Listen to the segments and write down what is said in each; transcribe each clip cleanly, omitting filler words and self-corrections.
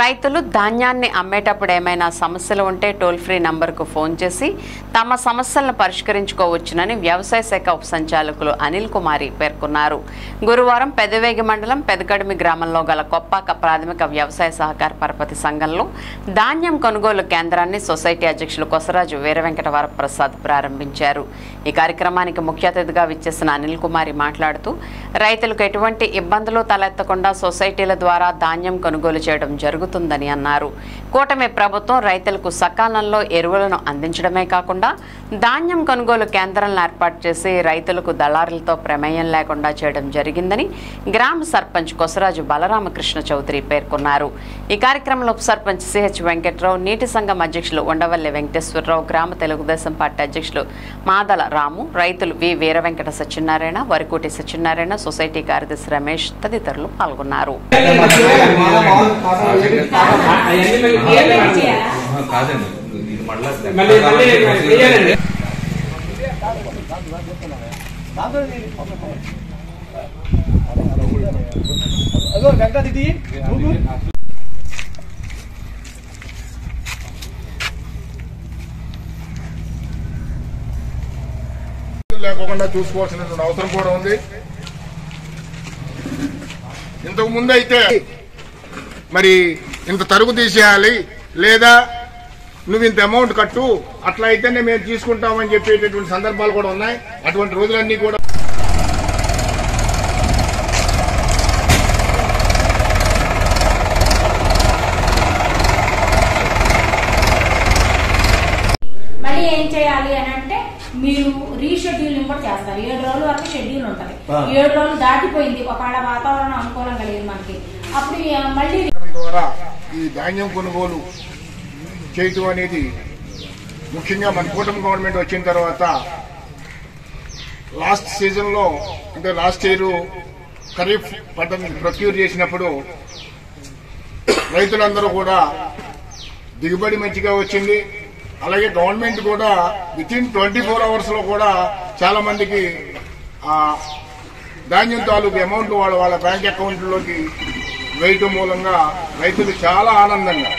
రైతులు ధాన్యాన్ని అమ్మేటప్పుడు ఏమైనా సమస్యలు ఉంటే టోల్ ఫ్రీ నంబర్కు ఫోన్ చేసి తమ సమస్యలను పరిష్కరించుకోవచ్చునని వ్యవసాయ శాఖ ఉప సంచాలకులు అనిల్ కుమారి పేర్కొన్నారు. గురువారం పెదవేగి మండలం పెదకడిమి గ్రామంలో గల కొప్పాక ప్రాథమిక వ్యవసాయ సహకార పరపతి సంఘంలో ధాన్యం కొనుగోలు కేంద్రాన్ని సొసైటీ అధ్యక్షులు కొసరాజు వీరవెంకట వరప్రసాద్ ప్రారంభించారు. ఈ కార్యక్రమానికి ముఖ్య అతిథిగా విచ్చేసిన అనిల్ కుమారి మాట్లాడుతూ రైతులకు ఎటువంటి ఇబ్బందులు తలెత్తకుండా సొసైటీల ద్వారా ధాన్యం కొనుగోలు చేయడం జరుగుతుందని అన్నారు. కూటమి ప్రభుత్వం రైతులకు సకాలంలో ఎరువులను అందించడమే కాకుండా ధాన్యం కొనుగోలు కేంద్రాలను ఏర్పాటు చేసి రైతులకు దళారులతో ప్రమేయం లేకుండా చేయడం జరిగిందని గ్రామ సర్పంచ్ కొసరాజు బలరామకృష్ణ చౌదరి పేర్కొన్నారు. ఈ కార్యక్రమంలో ఉప సర్పంచ్ సిహెచ్ వెంకట్రావు, నీటి సంఘం అధ్యక్షులు ఉండవల్లి వెంకటేశ్వరరావు, గ్రామ తెలుగుదేశం పార్టీ అధ్యక్షులు మాదల రాము, రైతులు వి వీరవెంకట సత్యనారాయణ, వరికోటి సత్యనారాయణ, సొసైటీ కార్యదర్శి రమేష్ తదితరులు పాల్గొన్నారు. లేకుండా చూసుకోవాల్సినటువంటి అవసరం కూడా ఉంది. ఇంతకు ముందు అయితే మరి ఇంత తరుగు తీసేయాలి లేదా నువ్వు ఇంత అమౌంట్ కట్టు అట్లా అయితేనే మేము తీసుకుంటామని చెప్పేటటువంటి సందర్భాలు కూడా ఉన్నాయి. అటువంటి రోజులన్నీ కూడా మళ్ళీ ఏం చేయాలి అని అంటే మీరు రీషెడ్యూలింగ్ కూడా చేస్తారు. 7 రోజుల వరకు షెడ్యూల్ ఉంటుంది. 7 రోజులు దాటిపోయింది, ఒకవేళ వాతావరణం అనుకూలంగా లేదు మనకి, అప్పుడు మళ్ళీ ద్వారా ఈ ధాన్యం కొనుగోలు చేయటం అనేది ముఖ్యంగా మన కూటమి గవర్నమెంట్ వచ్చిన తర్వాత లాస్ట్ సీజన్లో అంటే లాస్ట్ ఇయర్ ఖరీఫ్ పంటను ప్రొక్యూర్ చేసినప్పుడు రైతులందరూ కూడా దిగుబడి మంచిగా వచ్చింది. అలాగే గవర్నమెంట్ కూడా వితిన్ 24 hours లో కూడా చాలా మందికి ధాన్యం తాలూకు అమౌంట్ వాళ్ళ బ్యాంక్ అకౌంట్లోకి వేయటం మూలంగా రైతులు చాలా ఆనందంగా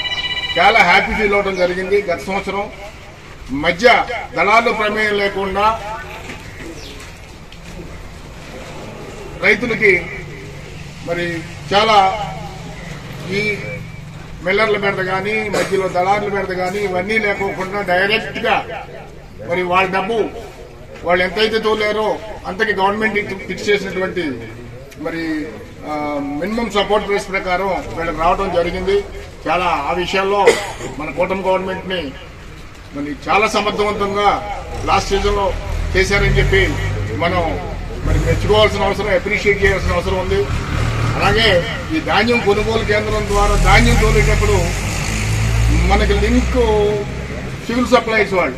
చాలా హ్యాపీ ఫీల్ అవడం జరిగింది. గత సంవత్సరం మధ్య దళాలు ప్రమేయం లేకుండా రైతులకి మరి చాలా ఈ మిల్లర్ల మీద కానీ మధ్యలో దళారుల మీద కానీ ఇవన్నీ లేకోకుండా డైరెక్ట్ గా మరి వాళ్ళ డబ్బు వాళ్ళు ఎంతైతే తోలేరో అంతకి గవర్నమెంట్ ఫిక్స్ చేసినటువంటి మరి మినిమం సపోర్ట్ ప్రైస్ ప్రకారం వీళ్ళకి రావడం జరిగింది. చాలా ఆ విషయాల్లో మన కూటమి గవర్నమెంట్ ని మరి చాలా సమర్థవంతంగా లాస్ట్ సీజన్ లో చేశారని చెప్పి మనం మరి మెచ్చుకోవాల్సిన అవసరం, అప్రిషియేట్ చేయాల్సిన అవసరం ఉంది. అలాగే ఈ ధాన్యం కొనుగోలు కేంద్రం ద్వారా ధాన్యం తోలేటప్పుడు మనకి లింక్ సివిల్ సప్లైస్ వాళ్ళు